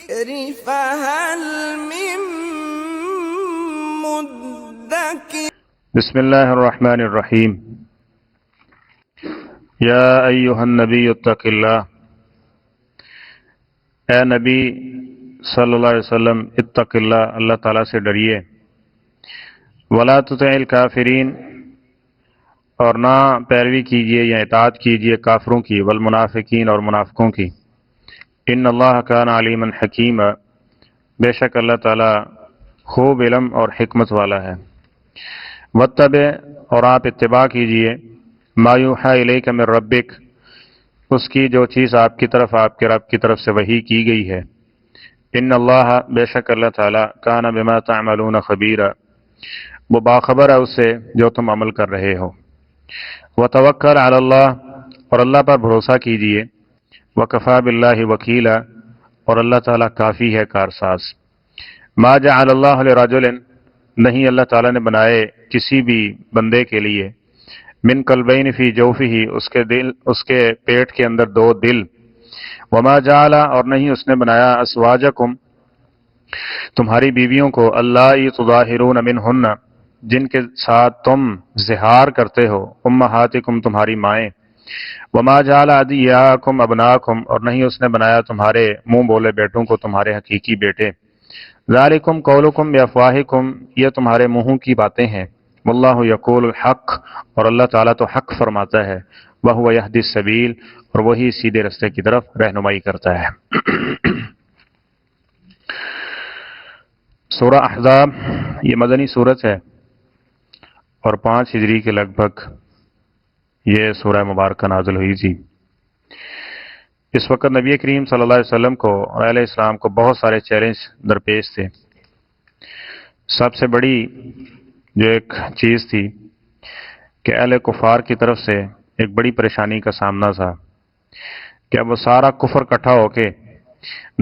الذكر فهل من مدكر بسم اللہ الرحمن الرحیم یا ایہا النبی اتق اللہ، اے نبی صلی اللہ علیہ وسلم اتق اللہ، اللہ تعالیٰ سے ڈریے، ولا تطع الکافرین، اور نہ پیروی کیجیے یا اطاعت کیجیے کافروں کی، والمنافقین اور منافقوں کی، ان اللہ کان علیما حکیما، بے شک اللہ تعالیٰ خوب علم اور حکمت والا ہے۔ واتبع، اور آپ اتباع کیجیے، ما یوحی الیک من ربک، اس کی جو چیز آپ کی طرف آپ کے رب کی طرف سے وحی کی گئی ہے۔ ان اللہ، بے شک اللہ تعالیٰ، کان بما تعملون خبیرا، وہ باخبر ہے اس سے جو تم عمل کر رہے ہو۔ وتوکل علی اللہ، اور اللہ پر بھروسہ کیجیے، وکفی باللہ وکیلا، اور اللہ تعالیٰ کافی ہے کارساز۔ ما جعل اللہ لرجل، نہیں اللہ تعالیٰ نے بنائے کسی بھی بندے کے لیے، من قلبین فی جوفہ، اس کے پیٹ کے اندر دو دل، وما جعل، اور نہیں اس نے بنایا ازواجکم، تمہاری بیویوں کو، اللہ تظاہرون منہن، جن کے ساتھ تم زہار کرتے ہو، امہاتکم، تمہاری مائیں، وما جعل ادعیاءکم ابناکم، اور نہیں اس نے بنایا تمہارے منہ بولے بیٹوں کو تمہارے حقیقی بیٹے، ذالکم قولکم بافواہکم، یہ تمہارے منہوں کی باتیں ہیں، واللہ یقول الحق، اور اللہ تعالیٰ تو حق فرماتا ہے، وہو یہدی السبیل، اور وہی سیدھے رستے کی طرف رہنمائی کرتا ہے۔ سورہ احزاب یہ مدنی صورت ہے، اور 5 ہجری کے لگ بھگ یہ سورہ مبارکہ نازل ہوئی تھی۔ اس وقت نبی کریم صلی اللہ علیہ وسلم کو اور علیہ السلام کو بہت سارے چیلنج درپیش تھے۔ سب سے بڑی جو ایک چیز تھی کہ اہل کفار کی طرف سے ایک بڑی پریشانی کا سامنا تھا کہ اب وہ سارا کفر اکٹھا ہو کے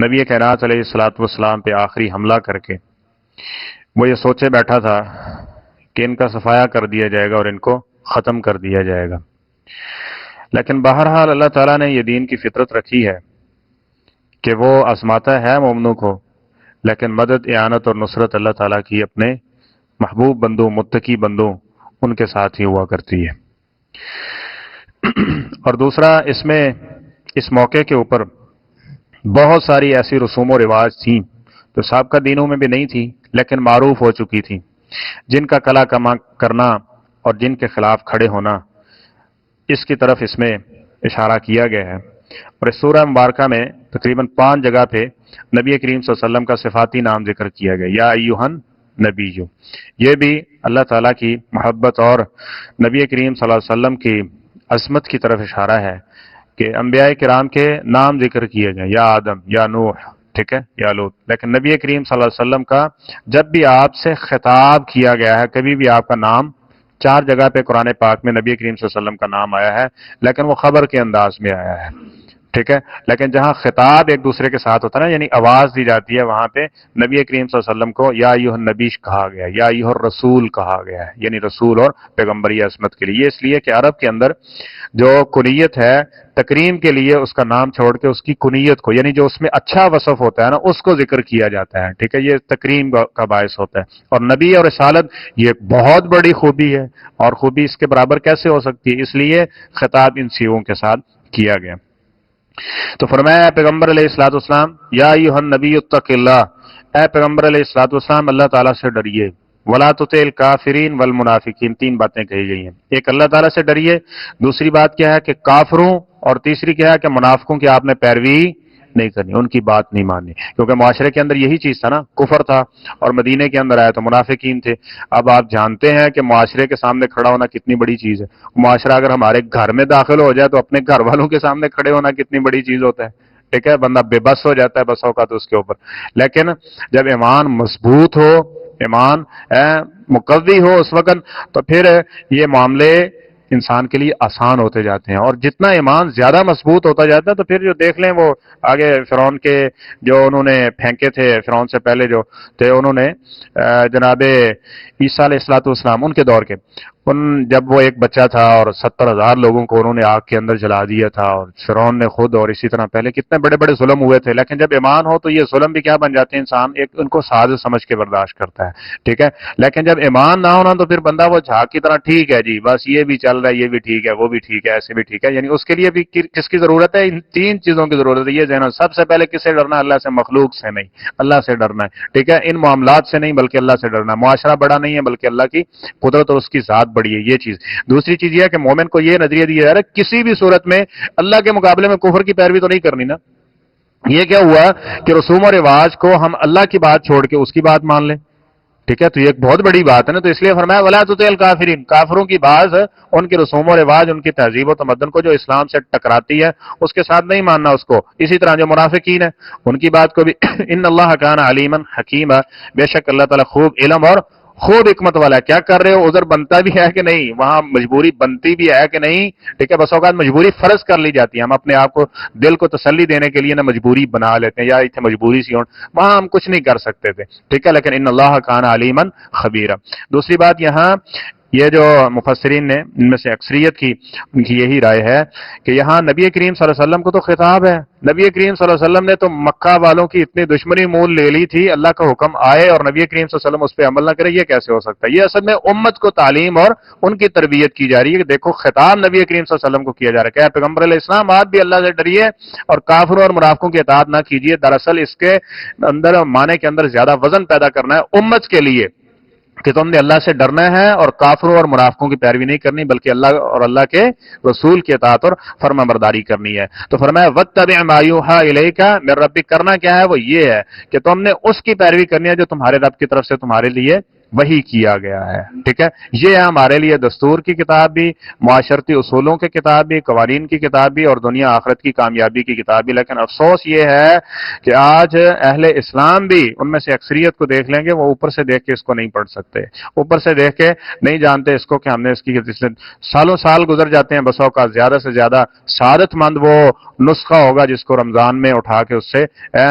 نبی کائنات علیہ الصلوۃ والسلام پہ آخری حملہ کر کے وہ یہ سوچے بیٹھا تھا کہ ان کا صفایا کر دیا جائے گا اور ان کو ختم کر دیا جائے گا۔ لیکن بہرحال اللہ تعالیٰ نے یہ دین کی فطرت رکھی ہے کہ وہ آزماتا ہے مومنوں کو، لیکن مدد، اعانت اور نصرت اللہ تعالیٰ کی اپنے محبوب بندوں، متقی بندوں، ان کے ساتھ ہی ہوا کرتی ہے۔ اور دوسرا، اس موقع کے اوپر بہت ساری ایسی رسوم و رواج تھیں جو سابقہ دینوں میں بھی نہیں تھی لیکن معروف ہو چکی تھیں، جن کا کلا کما کرنا اور جن کے خلاف کھڑے ہونا، اس کی طرف اس میں اشارہ کیا گیا ہے۔ اور اس سورہ مبارکہ میں تقریباً 5 جگہ پہ نبی کریم صلی اللہ علیہ وسلم کا صفاتی نام ذکر کیا گیا، یا ایہن نبی، یہ بھی اللہ تعالیٰ کی محبت اور نبی کریم صلی اللہ علیہ وسلم کی عظمت کی طرف اشارہ ہے کہ انبیاء کرام کے نام ذکر کیے گئے، یا آدم، یا نوح، ٹھیک ہے، یا لوط، لیکن نبی کریم صلی اللہ علیہ وسلم کا جب بھی آپ سے خطاب کیا گیا ہے، کبھی بھی آپ کا نام 4 جگہ پہ قرآن پاک میں نبی کریم صلی اللہ علیہ وسلم کا نام آیا ہے، لیکن وہ خبر کے انداز میں آیا ہے، ٹھیک ہے۔ لیکن جہاں خطاب ایک دوسرے کے ساتھ ہوتا ہے نا، یعنی آواز دی جاتی ہے، وہاں پہ نبی کریم صلی اللہ علیہ وسلم کو یا ایھا النبی کہا گیا، یا ایھا الرسول کہا گیا ہے، یعنی رسول اور پیغمبری عصمت کے لیے۔ یہ اس لیے کہ عرب کے اندر جو کنیت ہے، تکریم کے لیے اس کا نام چھوڑ کے اس کی کنیت کو، یعنی جو اس میں اچھا وصف ہوتا ہے نا، اس کو ذکر کیا جاتا ہے، ٹھیک ہے، یہ تکریم کا باعث ہوتا ہے۔ اور نبی اور رسالت یہ بہت بڑی خوبی ہے، اور خوبی اس کے برابر کیسے ہو سکتی ہے، اس لیے خطاب ان سیغوں کے ساتھ کیا گیا۔ تو فرمایا، پیغمبر علیہ الصلوۃ والسلام، یا ایھا النبی اتق اللہ، اے پیغمبر علیہ الصلوۃ والسلام اللہ تعالیٰ سے ڈریے، ولا تطع الکافرین والمنافقین، 3 باتیں کہی گئی ہیں۔ ایک اللہ تعالیٰ سے ڈریے، دوسری بات کیا ہے کہ کافروں، اور تیسری کیا ہے کہ منافقوں کی آپ نے پیروی نہیں کرنی، ان کی بات نہیں ماننی، کیونکہ معاشرے کے اندر یہی چیز تھا نا، کفر تھا، اور مدینے کے اندر آیا تو منافقین تھے۔ اب آپ جانتے ہیں کہ معاشرے کے سامنے کھڑا ہونا کتنی بڑی چیز ہے۔ معاشرہ اگر ہمارے گھر میں داخل ہو جائے تو اپنے گھر والوں کے سامنے کھڑے ہونا کتنی بڑی چیز ہوتا ہے، ٹھیک ہے، بندہ بے بس ہو جاتا ہے بس اوقات اس کے اوپر۔ لیکن جب ایمان مضبوط ہو، ایمان مقوی ہو اس وقت، تو پھر یہ معاملے انسان کے لیے آسان ہوتے جاتے ہیں، اور جتنا ایمان زیادہ مضبوط ہوتا جاتا ہے تو پھر جو دیکھ لیں وہ آگے فرعون کے جو انہوں نے پھینکے تھے، فرعون سے پہلے جو تھے انہوں نے جناب عیسیٰ علیہ الصلوۃ والسلام ان کے دور کے، جب وہ ایک بچہ تھا اور 70,000 لوگوں کو انہوں نے آگ کے اندر جلا دیا تھا، اور فرعون نے خود، اور اسی طرح پہلے کتنے بڑے بڑے ظلم ہوئے تھے، لیکن جب ایمان ہو تو یہ ظلم بھی کیا بن جاتے ہیں، انسان ایک ان کو ساز سمجھ کے برداشت کرتا ہے، ٹھیک ہے۔ لیکن جب ایمان نہ ہونا تو پھر بندہ وہ جھاگ کی طرح ٹھیک ہے جی، بس یہ بھی چل رہا ہے، یہ بھی ٹھیک ہے، وہ بھی ٹھیک ہے، ایسے بھی ٹھیک ہے، یعنی اس کے لیے بھی کس کی ضرورت ہے؟ ان 3 چیزوں کی ضرورت ہے، یہ ذہن سب سے پہلے کس سے ڈرنا ہے؟ اللہ سے، مخلوق سے نہیں، اللہ سے ڈرنا ہے، ٹھیک ہے، ان معاملات سے نہیں بلکہ اللہ سے ڈرنا ہے۔ معاشرہ بڑا نہیں ہے بلکہ اللہ کی قدرت اور اس کی ذات بڑی ہے، یہ چیز۔ دوسری چیز یہ ہے کہ مومن کو یہ نظریہ دیا جا رہا ہے کسی بھی صورت میں اللہ کے مقابلے میں کفر کی پیروی تو نہیں کرنی نا۔ یہ کیا ہوا کہ رسوم و رواج کو ہم اللہ کی بات چھوڑ کے اس کی بات مان لیں، ٹھیک ہے، تو یہ ایک بہت بڑی بات ہے نا۔ تو اس لیے فرمایا ولا تطع الکافرین، کافروں کی بات، ان کے رسوم و رواج، ان کی تہذیب و تمدن کو جو اسلام سے ٹکراتی ہے اس کے ساتھ نہیں ماننا اس کو۔ اسی طرح جو منافقین ہیں ان کی بات کو بھی ان اللہ کان علیما حکیما، بے شک اللہ تعالیٰ خوب علم اور خوب حکمت والا ہے۔ کیا کر رہے ہو، عذر بنتا بھی ہے کہ نہیں، وہاں مجبوری بنتی بھی ہے کہ نہیں، ٹھیک ہے، بس اوقات مجبوری فرض کر لی جاتی ہے، ہم اپنے آپ کو دل کو تسلی دینے کے لیے نا مجبوری بنا لیتے ہیں، یا اتنے مجبوری سی ہون، وہاں ہم کچھ نہیں کر سکتے تھے، ٹھیک ہے، لیکن ان اللہ کان علیما خبیرا۔ دوسری بات یہاں یہ جو مفسرین نے ان میں سے اکثریت کی ان کی یہی رائے ہے کہ یہاں نبی کریم صلی اللہ علیہ وسلم کو تو خطاب ہے، نبی کریم صلی اللہ علیہ وسلم نے تو مکہ والوں کی اتنی دشمنی مول لے لی تھی، اللہ کا حکم آئے اور نبی کریم صلی اللہ علیہ وسلم اس پہ عمل نہ کرے، یہ کیسے ہو سکتا ہے؟ یہ اصل میں امت کو تعلیم اور ان کی تربیت کی جا رہی ہے کہ دیکھو خطاب نبی کریم صلی اللہ علیہ وسلم کو کیا جا رہا ہے کہ پیغمبر علیہ السلام آپ بھی اللہ سے ڈریے اور کافروں اور منافقوں کی اطاعت نہ کیجیے۔ دراصل اس کے اندر معنی کے اندر زیادہ وزن پیدا کرنا ہے امت کے لیے کہ تم نے اللہ سے ڈرنا ہے اور کافروں اور منافقوں کی پیروی نہیں کرنی بلکہ اللہ اور اللہ کے رسول کی اطاعت اور فرما برداری کرنی ہے۔ تو فرمایا واتبع ما یوحی الیک من ربک، کرنا کیا ہے وہ یہ ہے کہ تم نے اس کی پیروی کرنی ہے جو تمہارے رب کی طرف سے تمہارے لیے وہی کیا گیا ہے، ٹھیک ہے۔ یہ ہے ہمارے لیے دستور کی کتاب بھی، معاشرتی اصولوں کی کتاب بھی، قوانین کی کتاب بھی، اور دنیا آخرت کی کامیابی کی کتاب بھی۔ لیکن افسوس یہ ہے کہ آج اہل اسلام بھی ان میں سے اکثریت کو دیکھ لیں گے، وہ اوپر سے دیکھ کے اس کو نہیں پڑھ سکتے، اوپر سے دیکھ کے نہیں جانتے اس کو کہ ہم نے اس کی سالوں سال گزر جاتے ہیں، بسوں کا زیادہ سے زیادہ سعادت مند وہ نسخہ ہوگا جس کو رمضان میں اٹھا کے اس سے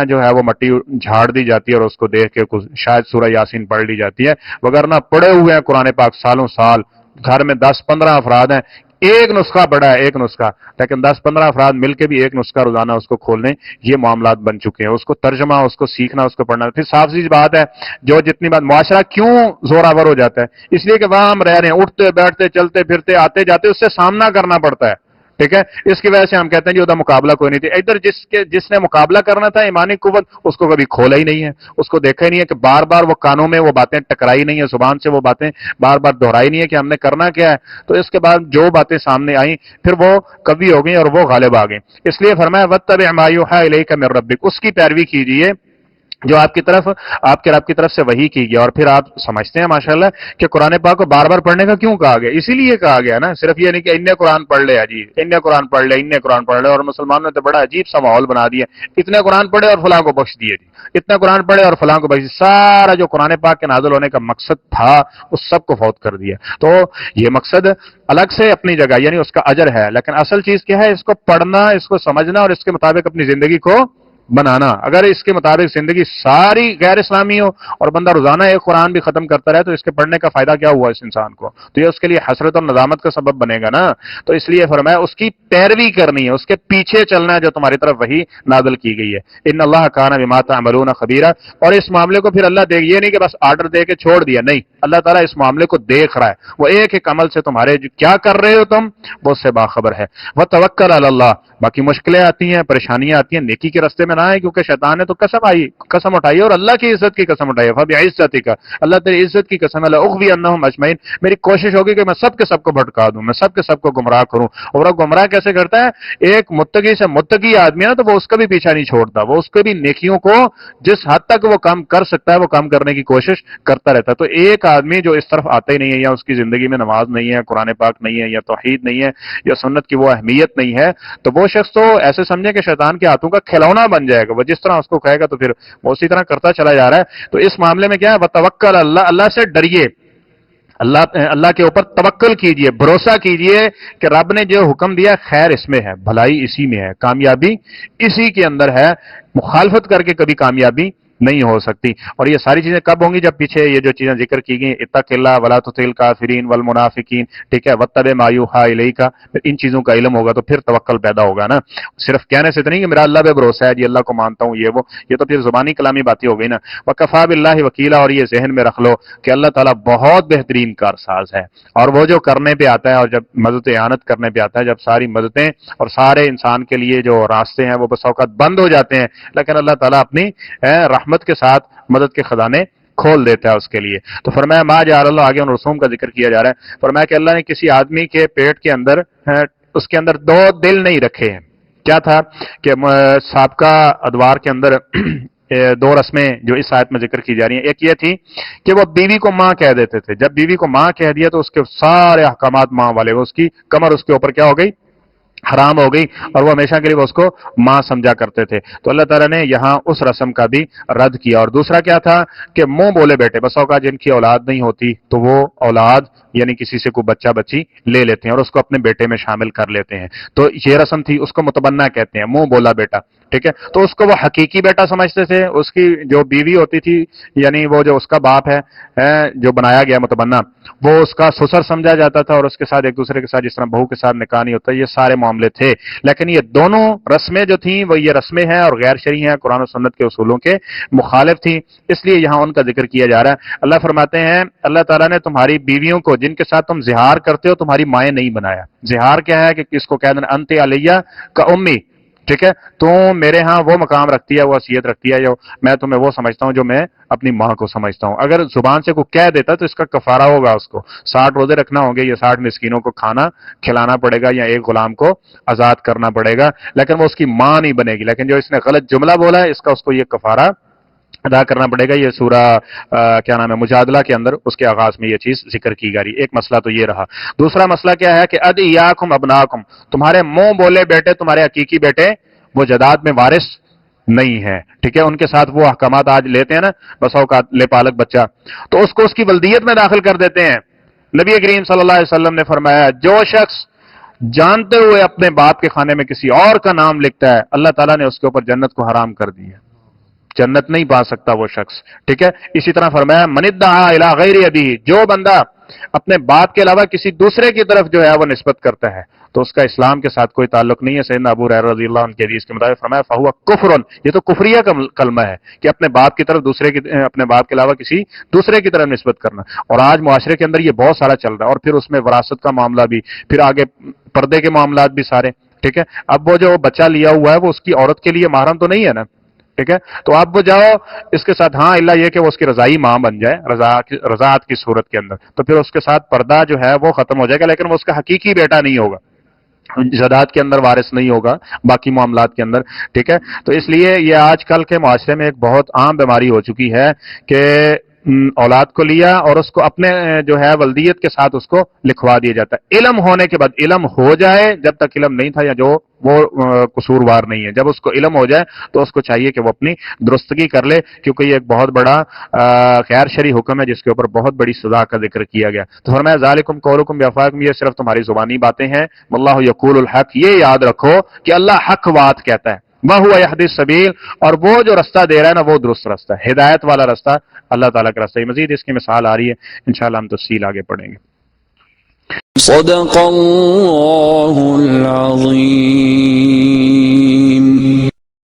جو ہے وہ مٹی جھاڑ دی جاتی ہے اور اس کو دیکھ کے شاید سورہ یاسین پڑھ لی جاتی ہے، وگرنہ پڑے ہوئے ہیں قرآن پاک سالوں سال، گھر میں 10-15 افراد ہیں، ایک نسخہ بڑا ہے، ایک نسخہ، لیکن 10-15 افراد مل کے بھی ایک نسخہ روزانہ اس کو کھولنے، یہ معاملات بن چکے ہیں۔ اس کو ترجمہ، اس کو سیکھنا، اس کو پڑھنا، پھر صاف سی بات ہے جو جتنی بات معاشرہ کیوں زوراور ہو جاتا ہے، اس لیے کہ وہاں ہم رہ رہے ہیں، اٹھتے بیٹھتے چلتے پھرتے آتے جاتے اس سے سامنا کرنا پڑتا ہے، ٹھیک ہے، اس کی وجہ سے ہم کہتے ہیں جی ادھر مقابلہ کوئی نہیں تھی، ادھر جس نے مقابلہ کرنا تھا ایمانی قوت اس کو کبھی کھولا ہی نہیں ہے، اس کو دیکھا ہی نہیں ہے کہ بار بار وہ کانوں میں وہ باتیں ٹکرائی نہیں ہے، زبان سے وہ باتیں بار بار دہرائی نہیں ہے کہ ہم نے کرنا کیا ہے، تو اس کے بعد جو باتیں سامنے آئیں پھر وہ کبھی ہو گئیں اور وہ غالب آ گئیں۔ اس لیے فرمایا واتبع ما یوحی الیک من ربک، اس کی پیروی کیجیے جو آپ کے رب کی طرف سے وحی کی گیا۔ اور پھر آپ سمجھتے ہیں ماشاءاللہ کہ قرآن پاک کو بار بار پڑھنے کا کیوں کہا گیا؟ اسی لیے کہا گیا نا، صرف یہ نہیں کہ ان نے قرآن پڑھ لیا جی، ان نے قرآن پڑھ لیا، ان نے قرآن پڑھ لیا، اور مسلمانوں نے تو بڑا عجیب سا ماحول بنا دیا، اتنے قرآن پڑھے اور فلاں کو بخش دیے جی، اتنے قرآن پڑھے اور فلاں کو بخش دیے، سارا جو قرآن پاک کے نازل ہونے کا مقصد تھا اس سب کو فوت کر دیا۔ تو یہ مقصد الگ سے اپنی جگہ، یعنی اس کا اجر ہے، لیکن اصل چیز کیا ہے؟ اس کو پڑھنا، اس کو سمجھنا اور اس کے مطابق اپنی زندگی کو بنانا۔ اگر اس کے مطابق زندگی ساری غیر اسلامی ہو اور بندہ روزانہ ایک قرآن بھی ختم کرتا رہے تو اس کے پڑھنے کا فائدہ کیا ہوا اس انسان کو؟ تو یہ اس کے لیے حسرت اور ندامت کا سبب بنے گا نا۔ تو اس لیے فرمایا اس کی پیروی کرنی ہے، اس کے پیچھے چلنا ہے جو تمہاری طرف وہی نازل کی گئی ہے۔ ان اللہ کان بما تعملون خبیرا، اور اس معاملے کو پھر اللہ دیکھ، یہ نہیں کہ بس آرڈر دے کے چھوڑ دیا، نہیں، اللہ تعالیٰ اس معاملے کو دیکھ رہا ہے، وہ ایک ایک عمل سے تمہارے جو کیا کر رہے ہو تم وہ اس سے باخبر ہے۔ وتوکل علی اللہ، باقی مشکلیں آتی ہیں، پریشانیاں آتی ہیں، نیکی کے راستے میں نہ آئے، کیونکہ شیطان نے تو قسم اٹھائی اور اللہ کی عزت کی قسم اٹھائی ہے، فبعزتک، اللہ تیری عزت کی قسم ہے، لاغوینہم اجمعین، میری کوشش ہوگی کہ میں سب کے سب کو بھٹکا دوں، میں سب کے سب کو گمراہ کروں۔ اور وہ گمراہ کیسے کرتا ہے؟ ایک متقی سے متقی آدمی ہے نا تو وہ اس کا بھی پیچھا نہیں چھوڑتا، وہ اس کے بھی نیکیوں کو جس حد تک وہ کام کر سکتا ہے وہ کام کرنے کی کوشش کرتا رہتا ہے۔ تو ایک آدمی جو اس طرف آتا ہی نہیں ہے، یا اس کی زندگی میں نماز نہیں ہے، قرآن پاک نہیں ہے، یا توحید نہیں ہے، یا سنت کی وہ اہمیت نہیں ہے، تو وہ شخص تو ایسے سمجھے کہ شیطان کے ہاتھوں کا کھلونا بن جائے گا، وہ جس طرح اس کو کہے گا تو پھر وہ اسی طرح کرتا چلا جا رہا ہے۔ تو اس معاملے میں کیا ہے؟ وتوکل اللہ، اللہ سے ڈریے، اللہ کے اوپر توکل کیجئے، بھروسہ کیجئے کہ رب نے جو حکم دیا خیر اس میں ہے، بھلائی اسی میں ہے، کامیابی اسی کے اندر ہے، مخالفت کر کے کبھی کامیابی نہیں ہو سکتی. اور یہ ساری چیزیں کب ہوں گی؟ جب پیچھے یہ جو چیزیں ذکر کی گئی، اتق اللہ ولا تطع الکافرین والمنافقین، ٹھیک ہے، واتبع ما یوحی الیک، ان چیزوں کا علم ہوگا تو پھر توکل پیدا ہوگا نا. صرف کہنے سے تو نہیں کہ میرا اللہ پہ بھروسہ ہے جی، اللہ کو مانتا ہوں، یہ تو پھر زبانی کلامی باتیں ہو گئی نا. وکفیٰ باللہ وکیلا، اور یہ ذہن میں رکھ لو کہ اللہ تعالیٰ بہت بہترین کارساز ہے. اور وہ جو کرنے پہ آتا ہے، اور جب مدد اعانت کرنے پہ آتا ہے، جب ساری مددیں اور سارے انسان کے لیے جو راستے ہیں وہ بس اوقات بند ہو جاتے ہیں، لیکن اللہ تعالیٰ اپنی رحمت کے ساتھ مدد کے خزانے کھول دیتا ہے اس کے لیے. تو فرمایا ما جعل اللہ، آگے ان رسوم کا ذکر کیا جا رہا ہے. فرمایا کہ اللہ نے کسی آدمی کے پیٹ کے اندر اس کے اندر دو دل نہیں رکھے ہیں. کیا تھا کہ سابقہ ادوار کے اندر دو رسمیں جو اس آیت میں ذکر کی جا رہی ہیں. ایک یہ تھی کہ وہ بیوی کو ماں کہہ دیتے تھے. جب بیوی کو ماں کہہ دیا تو اس کے سارے احکامات ماں والے، اس کی کمر اس کے اوپر کیا ہو گئی؟ حرام ہو گئی، اور وہ ہمیشہ کے لیے اس کو ماں سمجھا کرتے تھے. تو اللہ تعالیٰ نے یہاں اس رسم کا بھی رد کیا. اور دوسرا کیا تھا کہ منہ بولے بیٹے، بس اوقات جن کی اولاد نہیں ہوتی تو وہ اولاد یعنی کسی سے کوئی بچہ بچی لے لیتے ہیں اور اس کو اپنے بیٹے میں شامل کر لیتے ہیں. تو یہ رسم تھی، اس کو متبنہ کہتے ہیں، منہ بولا بیٹا، ٹھیک ہے. تو اس کو وہ حقیقی بیٹا سمجھتے تھے. اس کی جو بیوی ہوتی تھی یعنی وہ جو اس کا باپ ہے جو بنایا گیا متبنہ، وہ اس کا سسر سمجھا جاتا تھا، اور اس کے ساتھ ایک دوسرے کے ساتھ جس طرح بہو کے ساتھ نکاح نہیں ہوتا، یہ سارے معاملے تھے. لیکن یہ دونوں رسمیں جو تھیں وہ یہ رسمیں ہیں اور غیر شرعی ہیں، قرآن و سنت کے اصولوں کے مخالف تھیں، اس لیے یہاں ان کا ذکر کیا جا رہا ہے. اللہ فرماتے ہیں اللہ تعالیٰ نے تمہاری بیویوں کو جن کے ساتھ تم زہار کرتے ہو تمہاری مائیں نہیں بنایا. زہار کیا ہے کہ کس کو کہہ دینا؟ انت علیہ کا امی، ٹھیک ہے. تو میرے ہاں وہ مقام رکھتی ہے، وہ حیثیت رکھتی ہے، جو میں تمہیں وہ سمجھتا ہوں جو میں اپنی ماں کو سمجھتا ہوں. اگر زبان سے کوئی کہہ دیتا تو اس کا کفارہ ہوگا، اس کو 60 روزے رکھنا ہوں گے، یا 60 مسکینوں کو کھانا کھلانا پڑے گا، یا ایک غلام کو آزاد کرنا پڑے گا، لیکن وہ اس کی ماں نہیں بنے گی. لیکن جو اس نے غلط جملہ بولا ہے اس کا یہ کفارہ ادا کرنا پڑے گا. یہ سورہ کیا نام ہے مجادلہ کے اندر اس کے آغاز میں یہ چیز ذکر کی گئی. ایک مسئلہ تو یہ رہا. دوسرا مسئلہ کیا ہے کہ ادعیاکم ابناکم، تمہارے منہ بولے بیٹے، تمہارے حقیقی بیٹے وہ جداد میں وارث نہیں ہے، ٹھیک ہے. ان کے ساتھ وہ احکامات آج لیتے ہیں نا، بس اوقات لے پالک بچہ، تو اس کو اس کی ولدیت میں داخل کر دیتے ہیں. نبی کریم صلی اللہ علیہ وسلم نے فرمایا جو شخص جانتے ہوئے اپنے باپ کے خانے میں کسی اور کا نام لکھتا ہے، اللہ تعالیٰ نے اس کے اوپر جنت کو حرام کر دی ہے، جنت نہیں پا سکتا وہ شخص، ٹھیک ہے. اسی طرح فرمایا من ادعا الی غیر ابیہ، جو بندہ اپنے باپ کے علاوہ کسی دوسرے کی طرف جو ہے وہ نسبت کرتا ہے تو اس کا اسلام کے ساتھ کوئی تعلق نہیں ہے. سیدنا ابو ہریرہ رضی اللہ عنہ کی حدیث کے مطابق فرمایا فہو کفر، یہ تو کفریہ کا کلمہ ہے کہ اپنے باپ کی طرف اپنے باپ کے علاوہ کسی دوسرے کی طرف نسبت کرنا. اور آج معاشرے کے اندر یہ بہت سارا چل رہا ہے. اور پھر اس میں وراثت کا معاملہ بھی، پھر آگے پردے کے معاملات بھی سارے، ٹھیک ہے. اب وہ جو بچہ لیا ہوا ہے وہ اس کی عورت کے لیے محرم تو نہیں ہے نا، ٹھیک ہے. تو آپ وہ جاؤ اس کے ساتھ، ہاں اللہ یہ کہ وہ اس کی رضائی ماں بن جائے رضاعت کی صورت کے اندر، تو پھر اس کے ساتھ پردہ جو ہے وہ ختم ہو جائے گا، لیکن وہ اس کا حقیقی بیٹا نہیں ہوگا، زداد کے اندر وارث نہیں ہوگا باقی معاملات کے اندر، ٹھیک ہے. تو اس لیے یہ آج کل کے معاشرے میں ایک بہت عام بیماری ہو چکی ہے کہ اولاد کو لیا اور اس کو اپنے جو ہے ولدیت کے ساتھ اس کو لکھوا دیا جاتا ہے. علم ہونے کے بعد، علم ہو جائے، جب تک علم نہیں تھا یا جو وہ قصوروار نہیں ہے، جب اس کو علم ہو جائے تو اس کو چاہیے کہ وہ اپنی درستگی کر لے، کیونکہ یہ ایک بہت بڑا غیر شرعی حکم ہے جس کے اوپر بہت بڑی سزا کا ذکر کیا گیا. تو فرمایا ذالکم قولکم بافواہکم، یہ صرف تمہاری زبانی باتیں ہیں. واللہ یقول الحق، یہ یاد رکھو کہ اللہ حق بات کہتا ہے. وَهُوَ يَهْدِي السَّبِيلَ، اور وہ جو رستہ دے رہا ہے نا وہ درست رستہ ہے، ہدایت والا رستہ اللہ تعالیٰ کا رستہ ہے. مزید اس کی مثال آ رہی ہے، انشاءاللہ ہم تفصیل آگے پڑھیں گے. صدق اللہ العظیم.